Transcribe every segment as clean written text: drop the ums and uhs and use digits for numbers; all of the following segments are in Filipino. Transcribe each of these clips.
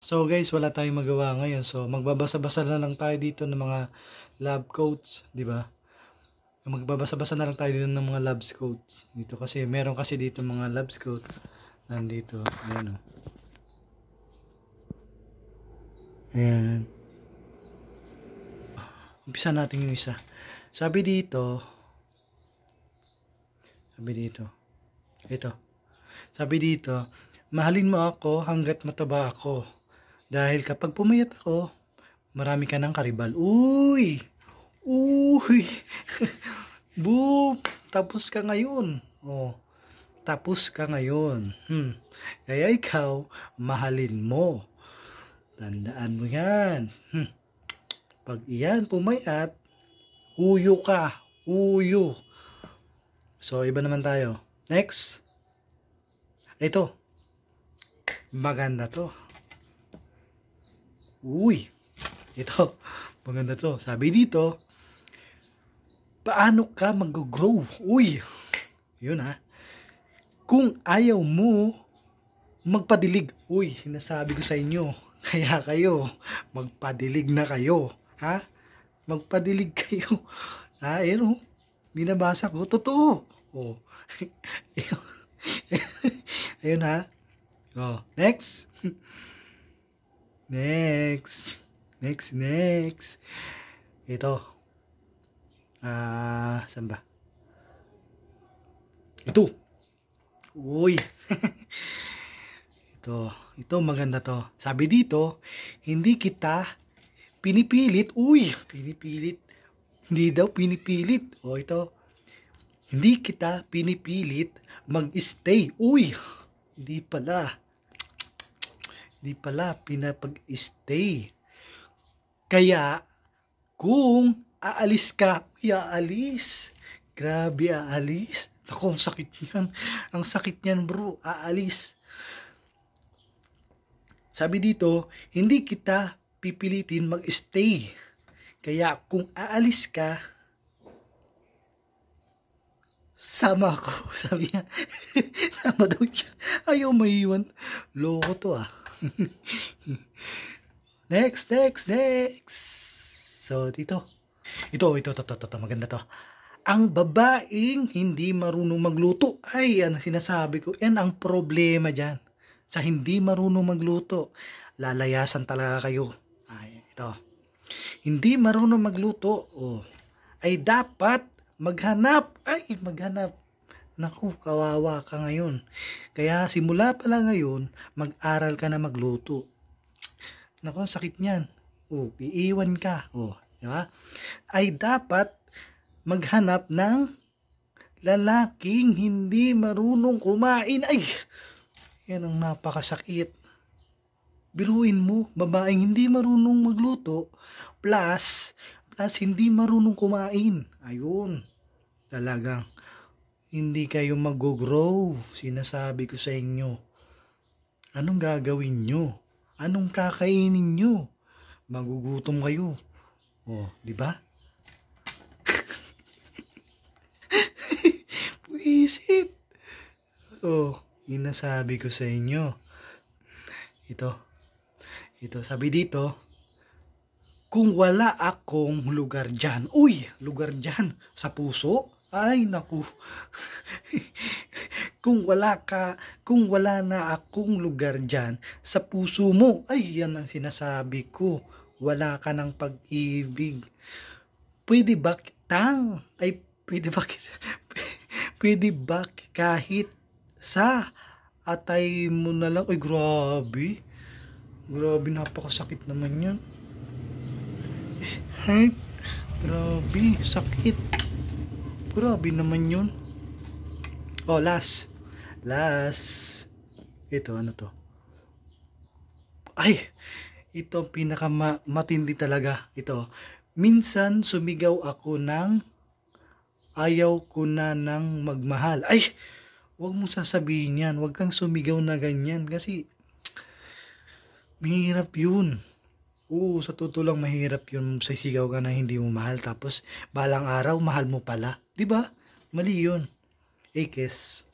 So guys, wala tayong magawa ngayon. So magbabasa-basa na lang tayo dito ng mga love quotes, di ba? Magbabasa-basa na lang tayo dito ng mga love quotes. Dito kasi meron kasi dito mga love quotes nandito. Ayan oh. Ayan. Umpisa natin yung isa. Sabi dito. Ito. Sabi dito, mahalin mo ako hanggat mataba ako. Dahil kapag pumayat ako, marami ka ng karibal. Uy! Uy! Boom! Tapos ka ngayon. Oh, tapos ka ngayon. Kaya ikaw, mahalin mo. Tandaan mo yan. Pag iyan pumayat, uyo ka. Uyo. So, iba naman tayo. Next. Ito. Maganda to. Uy. Ito. Maganda to. Sabi dito, paano ka mag-grow? Uy. Yun ha. Kung ayaw mo magpadilig. Uy, sinasabi ko sa inyo. Kaya kayo, magpadilig na kayo. Ha? Magpadilig kayo. Ha? Ayan o. Binabasa ko. Totoo. Oh. Ayun ha. Oh. Next. Next. Ito. Saan ba? Ito. Uy. Ito maganda to. Sabi dito, hindi kita pinipilit. Uy, pinipilit. Hindi daw pinipilit. O ito. Hindi kita pinipilit mag-stay. Uy, hindi pala pinapag-stay. Kaya, kung aalis ka, aalis. Grabe, aalis. Ako, ang sakit yan. Ang sakit yan, bro. Aalis. Sabi dito, hindi kita pipilitin mag-stay. Kaya, kung aalis ka, sama ko. Sabi niya. Sama daw siya. Ayaw maiwan. Loko to ah. Next. So, dito. Ito. Maganda to. Ang babaeng hindi marunong magluto. Ay, yan ang sinasabi ko. Yan ang problema dyan. Sa hindi marunong magluto. Lalayasan talaga kayo. Ay, ito. Hindi marunong magluto. Oh, ay dapat maghanap. Naku, kawawa ka ngayon. Kaya simula pala ngayon, mag-aral ka na magluto. Naku, sakit niyan. Oh, iiwan ka. Oh, diba? Ay dapat maghanap ng lalaking hindi marunong kumain. Ay, yan ang napakasakit. Biruin mo, babaeng hindi marunong magluto, plus hindi marunong kumain. Ayun, talagang hindi kayo mag-grow. Sinasabi ko sa inyo. Anong gagawin nyo? Anong kakainin nyo? Magugutom kayo. Oh, di ba? Puisit. Oh, sinasabi ko sa inyo. Ito, sabi dito, kung wala akong lugar dyan. Uy, lugar dyan sa puso? Ay, naku. Kung wala na akong lugar dyan sa puso mo. Ay, yan ang sinasabi ko. Wala ka ng pag-ibig. Pwede ba kahit sa atay mo na lang? Ay, grabe. Grabe, napakasakit naman yan. Hurt. Grabe, sakit. Grabe naman yun. Oh, last. Ito, ano to? Ay, ito pinakamatindi talaga. Ito, minsan sumigaw ako ng ayaw ko na ng magmahal. Ay, wag mo sasabihin yan. Wag kang sumigaw na ganyan kasi mahirap yun. Oo, sa totoo lang mahirap yun. Sisigaw ka na hindi mo mahal tapos balang araw mahal mo pala. Diba? Mali yun. Akes.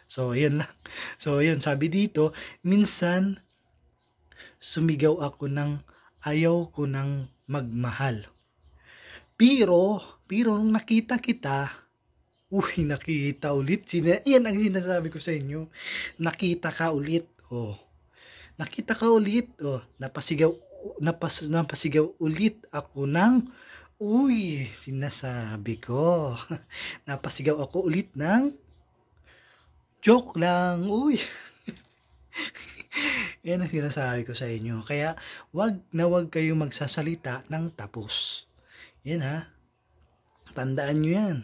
So, ayan lang. So, ayan. Sabi dito, minsan sumigaw ako ng ayaw ko ng magmahal. Pero nung nakita kita, nakita ulit. Yan ang sinasabi ko sa inyo. Nakita ka ulit. Nakita ka ulit. Napasigaw ulit ako ng, sinasabi ko. Napasigaw ako ulit ng, joke lang. Yan ang sinasabi ko sa inyo. Kaya, wag kayong magsasalita ng tapos. Yan ha. Tandaan nyo yan.